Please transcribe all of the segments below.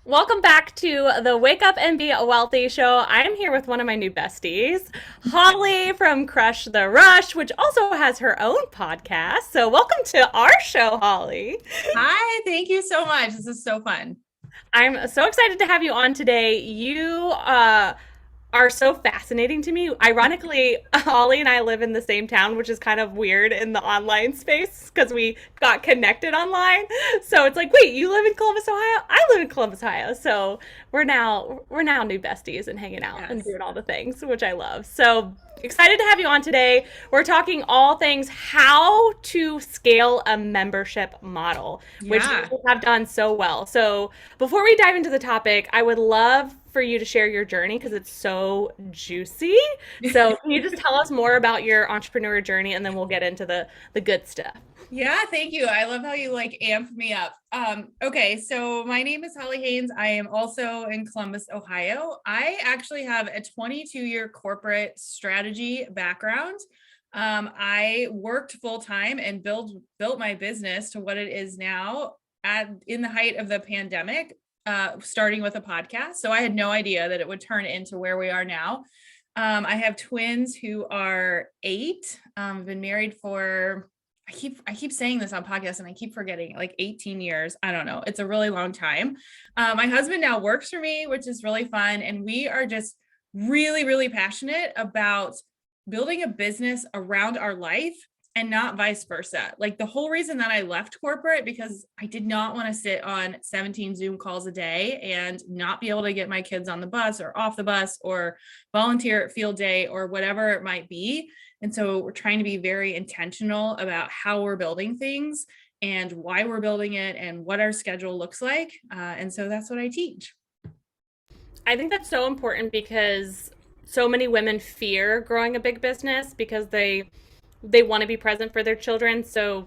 Welcome back to the Wake Up and Be Wealthy show. I'm here with one of my new besties, Holly from Crush the Rush, which also has her own podcast. So, welcome to our show, Holly. Hi, thank you so much. This is so fun. I'm so excited to have you on today. You are so fascinating to me. Ironically, Holly and I live in the same town, which is kind of weird in the online space because we got connected online. So it's like, wait, you live in Columbus, Ohio? I live in Columbus, Ohio. So we're now new besties and hanging out and Yes. doing all the things, which I love. So excited to have you on today. We're talking all things how to scale a membership model, which Yeah. you have done so well. So before we dive into the topic, I would love for you to share your journey because it's so juicy. So can you just tell us more about your entrepreneur journey and then we'll get into the good stuff. Yeah, thank you. I love how you like amp me up. Okay, so my name is Holly Haynes. I am also in Columbus, Ohio. I actually have a 22-year corporate strategy background. I worked full time and built my business to what it is now in the height of the pandemic, starting with a podcast. So I had no idea that it would turn into where we are now. I have twins who are 8. Been married for I keep saying this on podcasts and I keep forgetting, like 18 years. I don't know. It's a really long time. My husband now works for me, which is really fun. And we are just really, really passionate about building a business around our life and not vice versa. Like the whole reason that I left corporate, because I did not want to sit on 17 Zoom calls a day and not be able to get my kids on the bus or off the bus or volunteer at field day or whatever it might be. And so we're trying to be very intentional about how we're building things and why we're building it and what our schedule looks like. And so that's what I teach. I think that's so important because so many women fear growing a big business because they want to be present for their children. So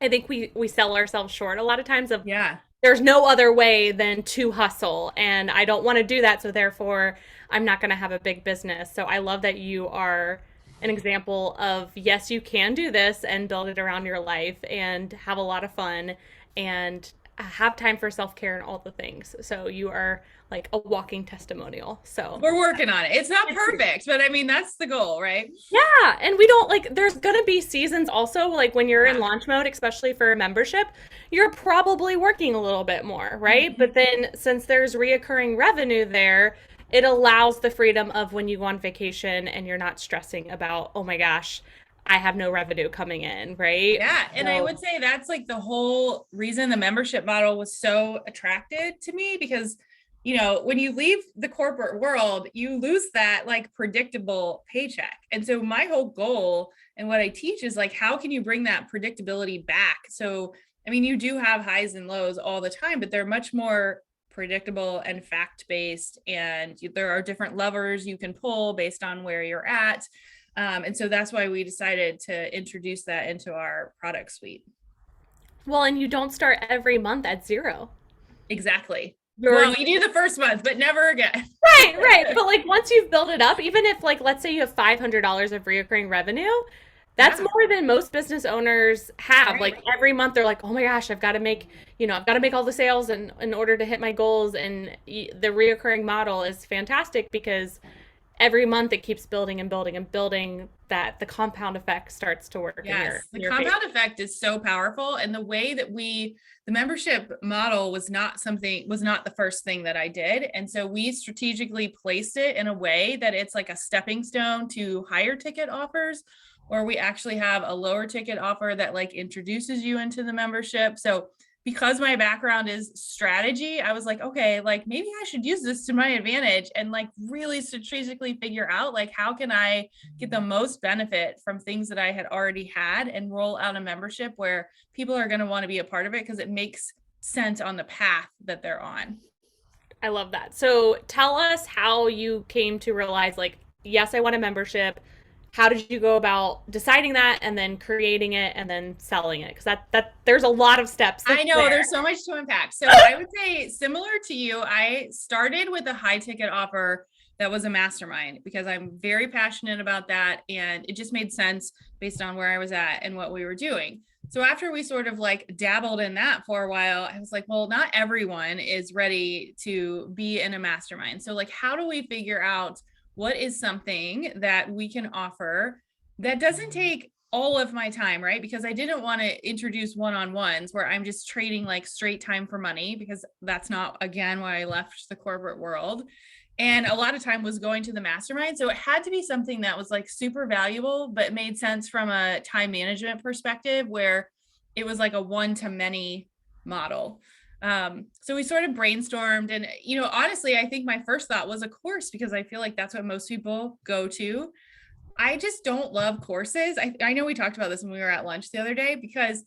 I think we sell ourselves short a lot of times of Yeah. there's no other way than to hustle and I don't want to do that, so therefore I'm not going to have a big business. So I love that you are an example of yes, you can do this and build it around your life and have a lot of fun and have time for self-care and all the things. So you are like a walking testimonial. So We're working on it. It's not perfect, but I mean, that's the goal, right? yeah, and we don't like there's gonna be seasons also like when you're in Yeah. launch mode, especially for a membership, you're probably working a little bit more, right? Mhm. But then since there's reoccurring revenue there, it allows the freedom of when you go on vacation and you're not stressing about, oh my gosh, I have no revenue coming in, right? Yeah. And I So would say that's like the whole reason the membership model was so attracted to me because, when you leave the corporate world, you lose that like predictable paycheck. And so my whole goal and what I teach is like, how can you bring that predictability back? So, I mean, you do have highs and lows all the time, but they're much more predictable and fact based. And there are different levers you can pull based on where you're at. And so that's why we decided to introduce that into our product suite. well, and you don't start every month at zero. Exactly. You're Well, you do the first month, but never again. right, right. But like once you've built it up, even if like let's say you have $500 of reoccurring revenue, that's Yeah. more than most business owners have. Right. Like every month they're like, "Oh my gosh, I've got to make, I've got to make all the sales in order to hit my goals." And the reoccurring model is fantastic because every month it keeps building and building and building that the compound effect starts to work in your Yes, the in your favor. compound effect is so powerful. And the way that the membership model was not the first thing that I did. And so we strategically placed it in a way that it's like a stepping stone to higher ticket offers, or we actually have a lower ticket offer that like introduces you into the membership. So because my background is strategy, I was like, okay, like maybe I should use this to my advantage and like really strategically figure out like how can I get the most benefit from things that I had already had and roll out a membership where people are going to want to be a part of it because it makes sense on the path that they're on. I love that. So tell us how you came to realize like, yes, I want a membership. How did you go about deciding that and then creating it and then selling it? Because that there's a lot of steps I know there. there's so much to unpack. So I would say similar to you, I started with a high ticket offer that was a mastermind because I'm very passionate about that. And it just made sense based on where I was at and what we were doing. So after we sort of like dabbled in that for a while, I was like, well, not everyone is ready to be in a mastermind. So like, how do we figure out what is something that we can offer that doesn't take all of my time, right? Because I didn't want to introduce one-on-ones where I'm just trading like straight time for money, because that's not, again, why I left the corporate world. And a lot of time was going to the mastermind. So it had to be something that was like super valuable, but made sense from a time management perspective, where it was like a one to many model. So we sort of brainstormed, and, you know, honestly, I think my first thought was a course, because I feel like that's what most people go to. I just don't love courses. I know we talked about this when we were at lunch the other day, because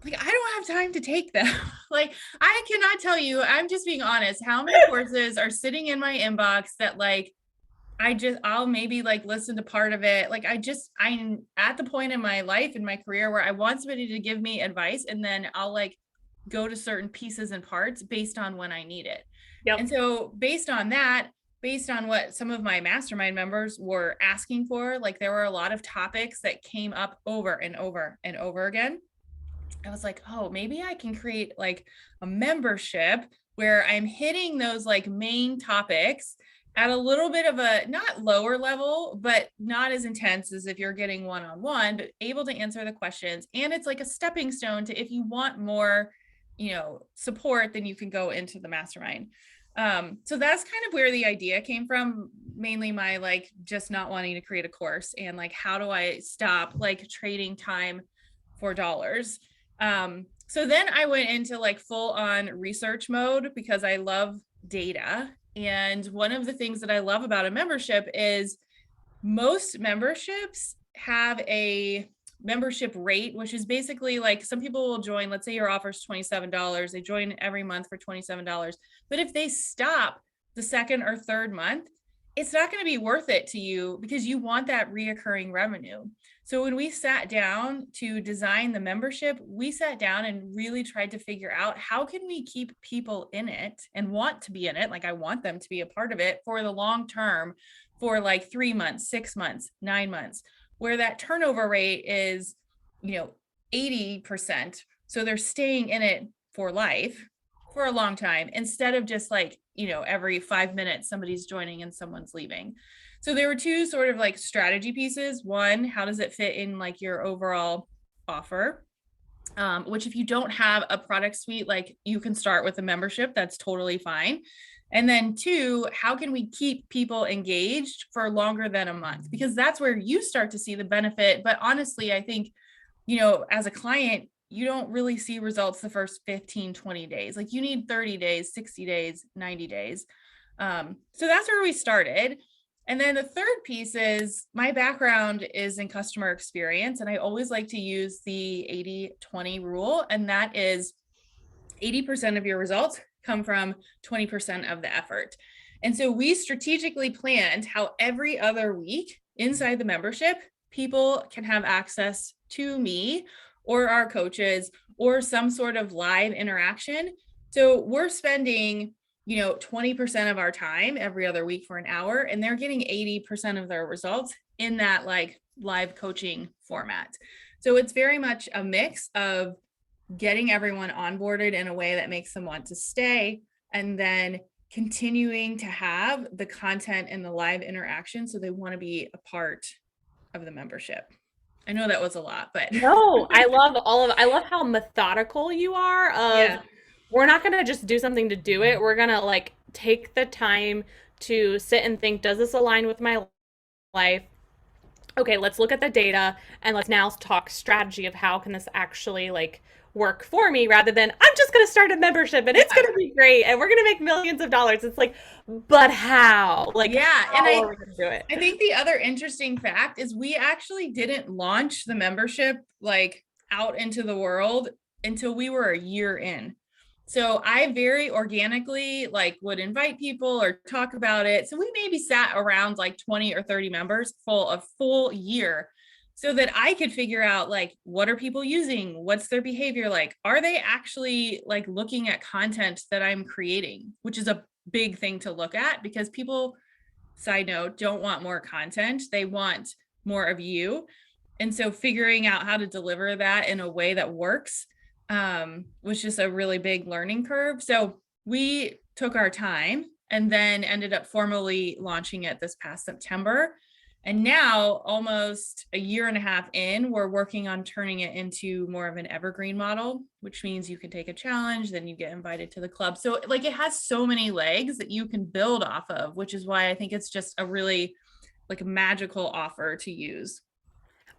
like I don't have time to take them. Like I cannot tell you, I'm just being honest, how many courses are sitting in my inbox that like I'll maybe like listen to part of it. Like I'm at the point in my life, in my career, where I want somebody to give me advice, and then I'll like go to certain pieces and parts based on when I need it. Yep. And so based on that, based on what some of my mastermind members were asking for, like there were a lot of topics that came up over and over and over again. I was like, oh, maybe I can create like a membership where I'm hitting those like main topics at a little bit of a not lower level, but not as intense as if you're getting one-on-one, but able to answer the questions. And it's like a stepping stone to, if you want more, you know, support, then you can go into the mastermind. So that's kind of where the idea came from, mainly my like just not wanting to create a course, and like how do I stop like trading time for dollars. So then I went into like full on research mode, because I love data. And one of the things that I love about a membership is most memberships have a membership rate, which is basically like some people will join, let's say your offer is $27. They join every month for $27. But if they stop the second or third month, it's not going to be worth it to you, because you want that reoccurring revenue. So when we sat down to design the membership, we sat down and really tried to figure out how can we keep people in it and want to be in it. Like I want them to be a part of it for the long term, for like 3 months, 6 months, 9 months, where that turnover rate is, you know, 80%. So they're staying in it for life, for a long time, instead of just like, you know, every 5 minutes somebody's joining and someone's leaving. So there were two sort of like strategy pieces. One, how does it fit in like your overall offer? Which if you don't have a product suite, like you can start with a membership, that's totally fine. And then two, how can we keep people engaged for longer than a month? Because that's where you start to see the benefit. But honestly, I think, you know, as a client, you don't really see results the first 15, 20 days. Like you need 30 days, 60 days, 90 days. So that's where we started. And then the third piece is my background is in customer experience. And I always like to use the 80-20 rule. And that is 80% of your results come from 20% of the effort. And so we strategically planned how every other week inside the membership, people can have access to me or our coaches or some sort of live interaction. So we're spending, you know, 20% of our time every other week for an hour, and they're getting 80% of their results in that like live coaching format. So it's very much a mix of getting everyone onboarded in a way that makes them want to stay, and then continuing to have the content and the live interaction so they want to be a part of the membership. I know that was a lot, but No, I love how methodical you are of yeah. we're not gonna just do something to do it. We're gonna like take the time to sit and think, does this align with my life? Okay, let's look at the data and let's now talk strategy of how can this actually like work for me rather than I'm just going to start a membership and it's Yeah. going to be great and we're going to make millions of dollars. It's like, but how? Like, Yeah. And how are we going to do it? I think the other interesting fact is we actually didn't launch the membership like out into the world until we were a year in. So I very organically like would invite people or talk about it. So we maybe sat around like 20 or 30 members for a full year, so that I could figure out like, what are people using? What's their behavior like? Are they actually like looking at content that I'm creating, which is a big thing to look at, because people, side note, don't want more content. They want more of you. And so figuring out how to deliver that in a way that works was just a really big learning curve. So we took our time and then ended up formally launching it this past September. And now, almost a year and a half in, we're working on turning it into more of an evergreen model, which means you can take a challenge, then you get invited to the club. So like it has so many legs that you can build off of, which is why I think it's just a really like a magical offer to use.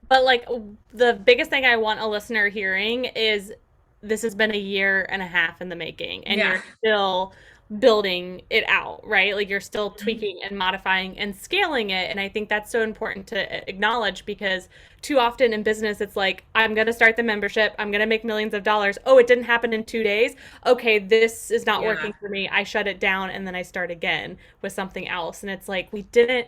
But like the biggest thing I want a listener hearing is this has been a year and a half in the making and Yeah. you're still building it out, right? Like you're still tweaking and modifying and scaling it. And I think that's so important to acknowledge because too often in business, it's like, I'm going to start the membership. I'm going to make millions of dollars. Oh, it didn't happen in 2 days. Okay, this is not Yeah. working for me. I shut it down and then I start again with something else. And it's like, we didn't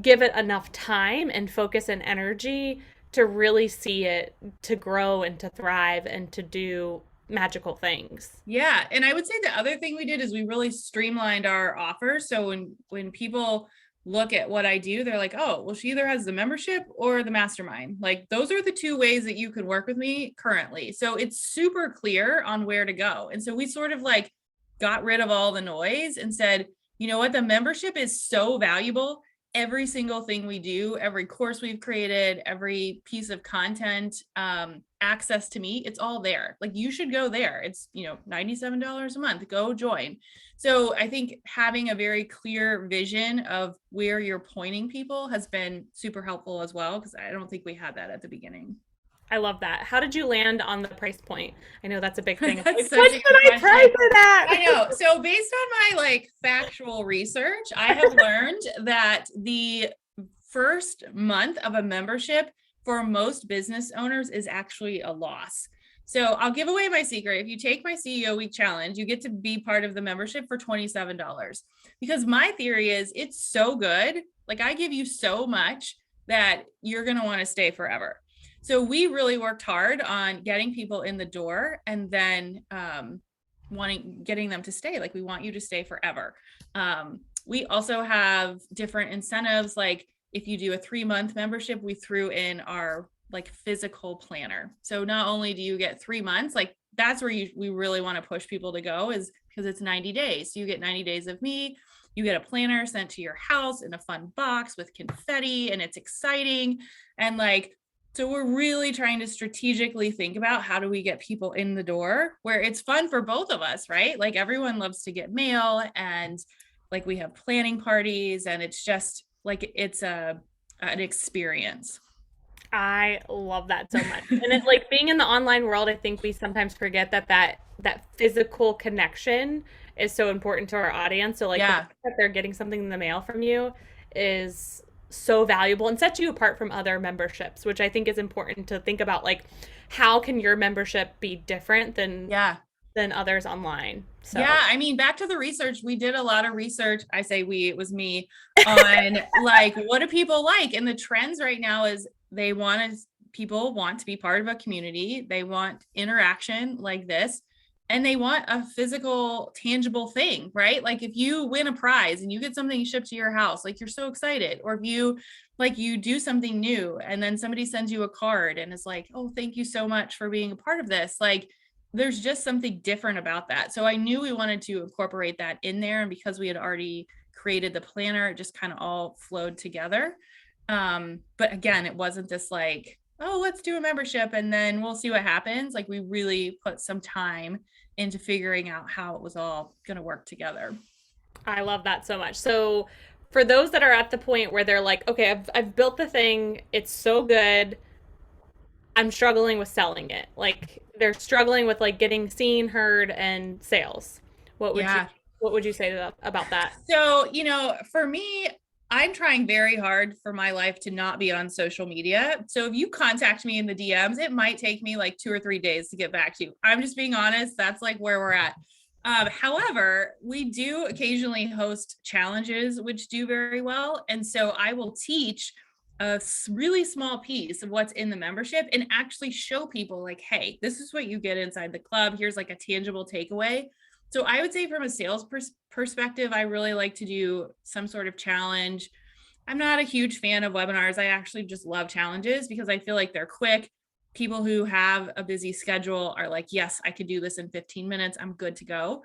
give it enough time and focus and energy to really see it to grow and to thrive and to do magical things. Yeah, and I would say the other thing we did is we really streamlined our offers. So when people look at what I do, they're like, "Oh, well, she either has the membership or the mastermind." Like those are the two ways that you could work with me currently. So it's super clear on where to go. And so we sort of like got rid of all the noise and said, "You know what? The membership is so valuable. Every single thing we do, every course we've created, every piece of content, access to me, it's all there. Like you should go there. It's, $97 a month. Go join." So I think having a very clear vision of where you're pointing people has been super helpful as well, because I don't think we had that at the beginning. I love that. How did you land on the price point? I know that's a big thing. That's Like, such what a should good I price question. it at? I know. So based on my like factual research, I have learned that the first month of a membership for most business owners is actually a loss. So I'll give away my secret. If you take my CEO Week challenge, you get to be part of the membership for $27. Because my theory is it's so good. Like I give you so much that you're going to want to stay forever. So we really worked hard on getting people in the door and then getting them to stay. Like we want you to stay forever. We also have different incentives. Like if you do a 3-month membership, we threw in our like physical planner. So not only do you get 3 months, like that's where we really want to push people to go, is because it's 90 days. So you get 90 days of me. You get a planner sent to your house in a fun box with confetti, and it's exciting. And like, so we're really trying to strategically think about how do we get people in the door where it's fun for both of us, right? Like everyone loves to get mail, and like we have planning parties, and it's just like it's an experience. I love that so much. And it like being in the online world, I think we sometimes forget that physical connection is so important to our audience. So like the Yeah. fact that they're getting something in the mail from you is so valuable and sets you apart from other memberships, which I think is important to think about like how can your membership be different Yeah. than others online. Yeah, So I mean, back to the research, we did a lot of research. I say we, it was me, on like what do people like? And the trends right now is people want to be part of a community. They want interaction like this, and they want a physical, tangible thing, right? Like if you win a prize and you get something shipped to your house, like you're so excited. Or if you do something new and then somebody sends you a card and is like, "Oh, thank you so much for being a part of this." Like there's just something different about that. So I knew we wanted to incorporate that in there. And because we had already created the planner, it just kind of all flowed together. But again, it wasn't this like, "Oh, let's do a membership and then we'll see what happens." Like we really put some time into figuring out how it was all going to work together. I love that so much. So for those that are at the point where they're like, okay, I've built the thing, it's so good, I'm struggling with selling it. Like they're struggling with like getting seen, heard, and sales. What would you Yeah. what would you say to about that? So, for me, I'm trying very hard for my life to not be on social media. So if you contact me in the DMs, it might take me like 2 or 3 days to get back to you. I'm just being honest. That's like where we're at. However, we do occasionally host challenges, which do very well. And so I will teach a really small piece of what's in the membership and actually show people like, "Hey, this is what you get inside the club. Here's like a tangible takeaway." So I would say from a sales perspective, I really like to do some sort of challenge. I'm not a huge fan of webinars. I actually just love challenges because I feel like they're quick. People who have a busy schedule are like, yes, I could do this in 15 minutes. I'm good to go.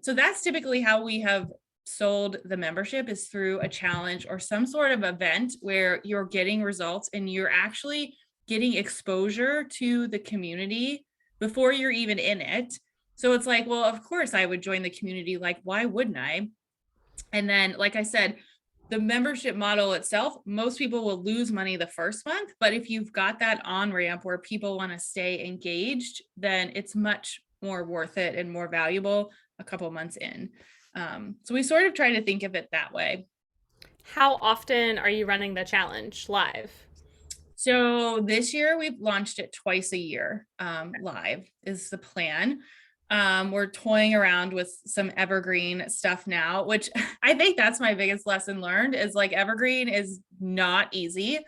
So that's typically how we have sold the membership, is through a challenge or some sort of event where you're getting results and you're actually getting exposure to the community before you're even in it. So it's like, well, of course I would join the community. Like, why wouldn't I? And then, like I said, the membership model itself, most people will lose money the first month. But if you've got that on ramp where people want to stay engaged, then it's much more worth it and more valuable a couple months in. So we sort of try to think of it that way. How often are you running the challenge live? So this year we've launched it twice a year. Live is the plan. We're toying around with some evergreen stuff now, which I think that's my biggest lesson learned, is like evergreen is not easy.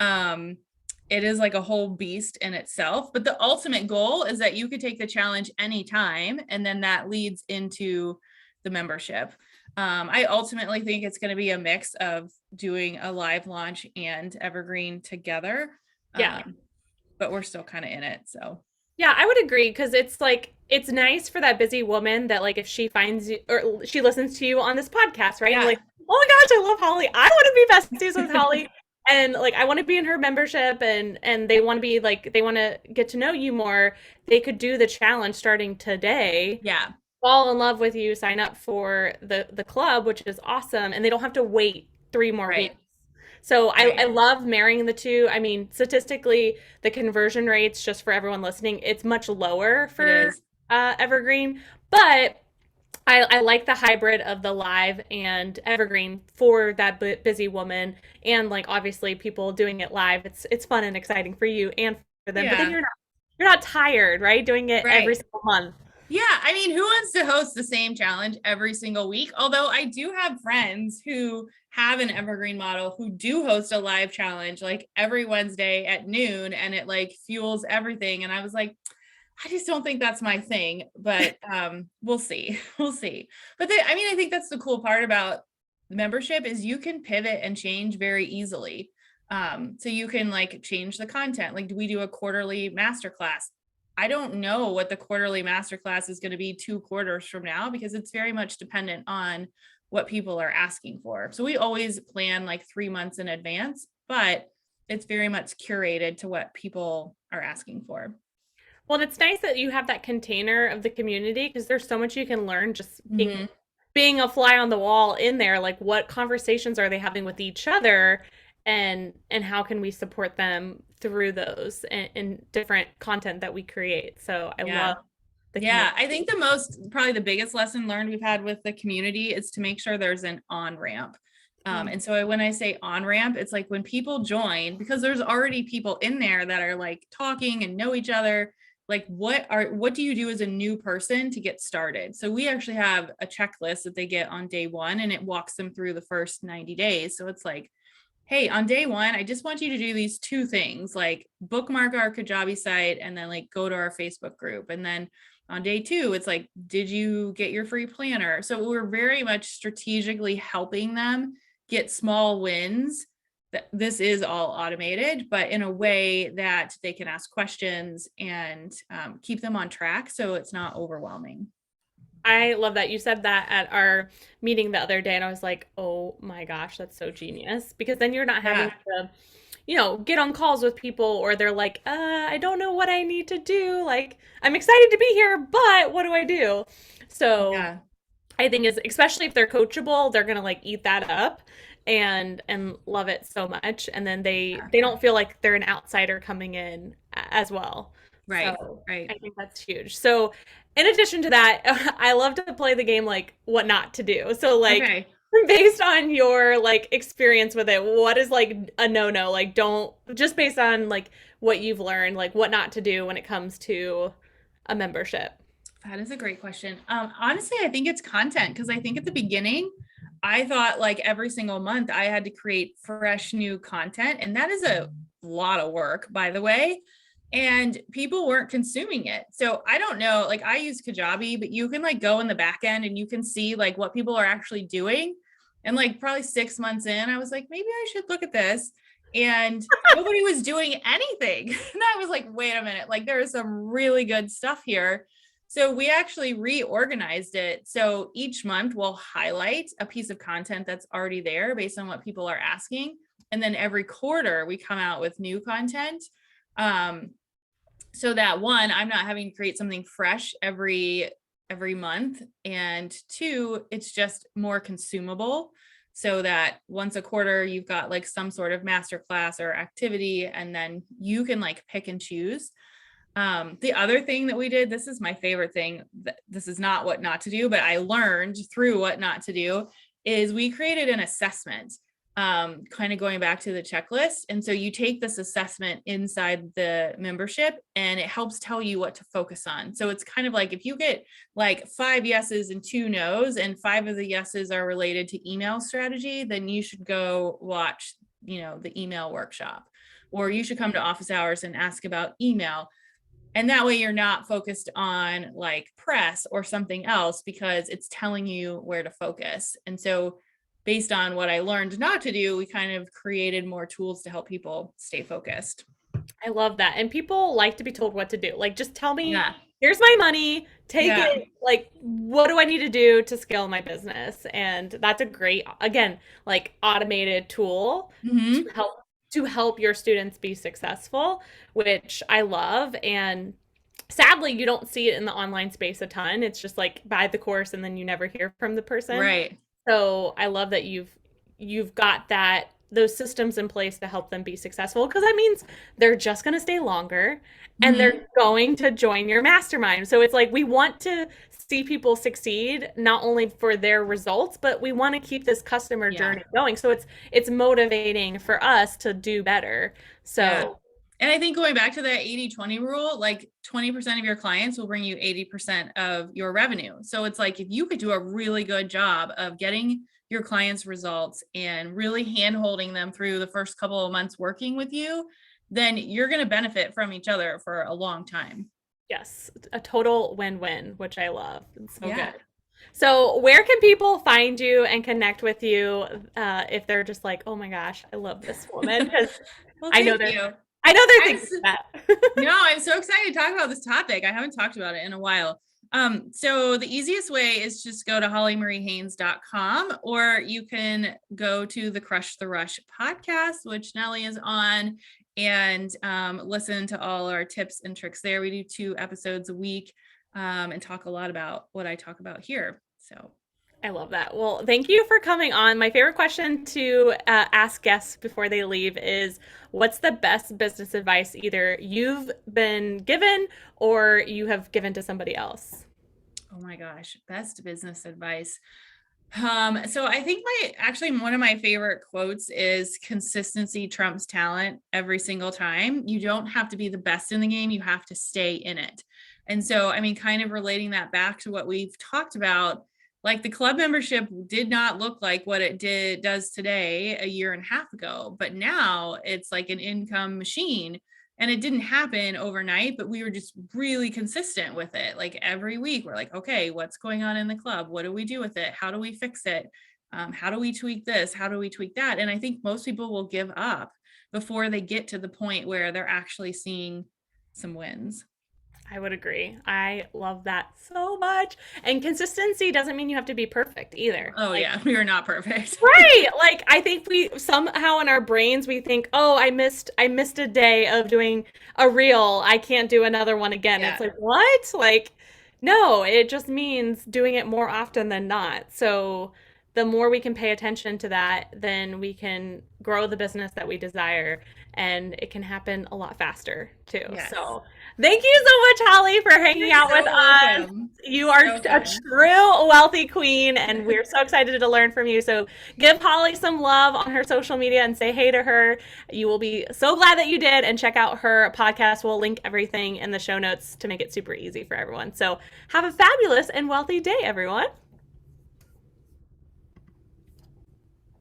It is like a whole beast in itself, but the ultimate goal is that you could take the challenge anytime, and then that leads into the membership. I ultimately think it's going to be a mix of doing a live launch and evergreen together. Yeah. But we're still kind of in it. So Yeah, I would agree because it's like it's nice for that busy woman that like if she finds you or she listens to you on this podcast, right? And yeah, like, oh my gosh, I love Holly. I want to be besties with Holly. And like I want to be in her membership and they want to be like they want to get to know you more. They could do the challenge starting today, yeah, fall in love with you, sign up for the club, which is awesome, and they don't have to wait 3 more weeks. right, So I right. love marrying the two. I mean, statistically, the conversion rates, just for everyone listening, it's much lower It for is. Evergreen, but I like the hybrid of the live and Evergreen for that busy woman, and like obviously people doing it live. It's fun and exciting for you and for them. But then Yeah, you're not tired, right? Doing it every right. single month. Yeah, I mean, who wants to host the same challenge every single week? Although I do have friends who have an evergreen model who do host a live challenge like every Wednesday at noon, and it like fuels everything. And I was like, I just don't think that's my thing, but we'll see. We'll see. But I mean, I think that's the cool part about membership is you can pivot and change very easily. So you can like change the content. Like, do we do a quarterly masterclass? I don't know what the quarterly masterclass is going to be 2 quarters from now, because it's very much dependent on what people are asking for. So we always plan like 3 months in advance, but it's very much curated to what people are asking for. Well, it's nice that you have that container of the community because there's so much you can learn just Mhm. being a fly on the wall in there. Like, what conversations are they having with each other, and how can we support them through those and different content that we create. So I Yeah. love the Yeah, community. I think probably the biggest lesson learned we've had with the community is to make sure there's an on ramp. Mm. And so when I say on ramp, it's like when people join, because there's already people in there that are like talking and know each other. Like, what do you do as a new person to get started? So we actually have a checklist that they get on day one, and it walks them through the first 90 days. So it's like, hey, on day one, I just want you to do these 2 things, like bookmark our Kajabi site and then like go to our Facebook group. And then on day 2, it's like, did you get your free planner? So we're very much strategically helping them get small wins. That this is all automated, but in a way that they can ask questions and keep them on track so it's not overwhelming. I love that. You said that at our meeting the other day, and I was like, oh my gosh, that's so genius. Because then you're not having Yeah, to, get on calls with people, or they're like, I don't know what I need to do. Like, I'm excited to be here, but what do I do? So yeah, I think is especially if they're coachable, they're gonna like eat that up and love it so much. And then yeah. they don't feel like they're an outsider coming in as well. Right, So right. I think that's huge. So in addition to that, I love to play the game like what not to do. So like Okay. based on your like experience with it, what is like a no-no? Like don't just based on like what you've learned, like what not to do when it comes to a membership. That is a great question. Honestly, I think it's content, because I think at the beginning, I thought like every single month I had to create fresh new content. And that is a lot of work, by the way. And people weren't consuming it. So I don't know, like I use Kajabi, but you can like go in the back end and you can see like what people are actually doing. And like probably 6 months in, I was like, maybe I should look at this. And nobody was doing anything. And I was like, wait a minute, like there is some really good stuff here. So we actually reorganized it. So each month we'll highlight a piece of content that's already there based on what people are asking. And then every quarter we come out with new content. Um, so that one, I'm not having to create something fresh every month, and two, it's just more consumable, so that once a quarter you've got like some sort of master class or activity, and then you can like pick and choose. The other thing that we did, this is my favorite thing, this is not what not to do, but I learned through what not to do, is we created an assessment, kind of going back to the checklist. And so you take this assessment inside the membership and it helps tell you what to focus on. So it's kind of like if you get like 5 yeses and 2 nos, and 5 of the yeses are related to email strategy, then you should go watch, the email workshop, or you should come to office hours and ask about email. And that way you're not focused on like press or something else, because it's telling you where to focus. And so based on what I learned not to do, we kind of created more tools to help people stay focused. I love that. And people like to be told what to do. Like, just tell me, Yeah. here's my money, take Yeah. it. Like, what do I need to do to scale my business? And that's a great, again, like automated tool to Hmm. help your students be successful, which I love. And sadly, you don't see it in the online space a ton. It's just like buy the course and then you never hear from the person. Right. So I love that you've got those systems in place to help them be successful, because that means they're just going to stay longer and Hmm. they're going to join your mastermind. So it's like we want to see people succeed not only for their results, but we want to keep this customer Yeah. journey going. So it's motivating for us to do better. Yeah. So And I think going back to that 80-20 rule, like 20% of your clients will bring you 80% of your revenue. So it's like if you could do a really good job of getting your clients results and really hand holding them through the first couple of months working with you, then you're going to benefit from each other for a long time. yes, a total win-win, which I love. It's so Yeah. good. So, where can people find you and connect with you if they're just like, "Oh my gosh, I love this woman"? Because Well, I know thank they're, you. I know they're I'm thinking s- that. no, I'm so excited to talk about this topic. I haven't talked about it in a while. So the easiest way is just go to hollymariehaynes.com, or you can go to the Crush the Rush podcast, which Nellie is on, and listen to all our tips and tricks there. We do 2 episodes a week, and talk a lot about what I talk about here. So I love that. Well, thank you for coming on. My favorite question to ask guests before they leave is, what's the best business advice either you've been given or you have given to somebody else? oh my gosh, best business advice. So I think one of my favorite quotes is consistency trumps talent every single time. You don't have to be the best in the game, you have to stay in it. And so, I mean, kind of relating that back to what we've talked about, like the club membership did not look like what it does today a year and a half ago, but now it's like an income machine. And it didn't happen overnight, but we were just really consistent with it. Like every week, we're like, okay, what's going on in the club? What do we do with it? How do we fix it? How do we tweak this? How do we tweak that? And I think most people will give up before they get to the point where they're actually seeing some wins. I would agree. I love that so much. And consistency doesn't mean you have to be perfect either. Oh, Like, yeah, we are not perfect. right. Like I think we somehow in our brains we think, "Oh, I missed a day of doing a reel. I can't do another one again." Yeah. It's like, "What?" Like no, it just means doing it more often than not. So the more we can pay attention to that, then we can grow the business that we desire, and it can happen a lot faster too. Yes. So thank you so much, Holly, for hanging You're out so with us. welcome. You are So a fun. true wealthy queen, and we're so excited to learn from you. So give Holly some love on her social media and say hey to her. You will be so glad that you did. And check out her podcast. We'll link everything in the show notes to make it super easy for everyone. So have a fabulous and wealthy day, everyone.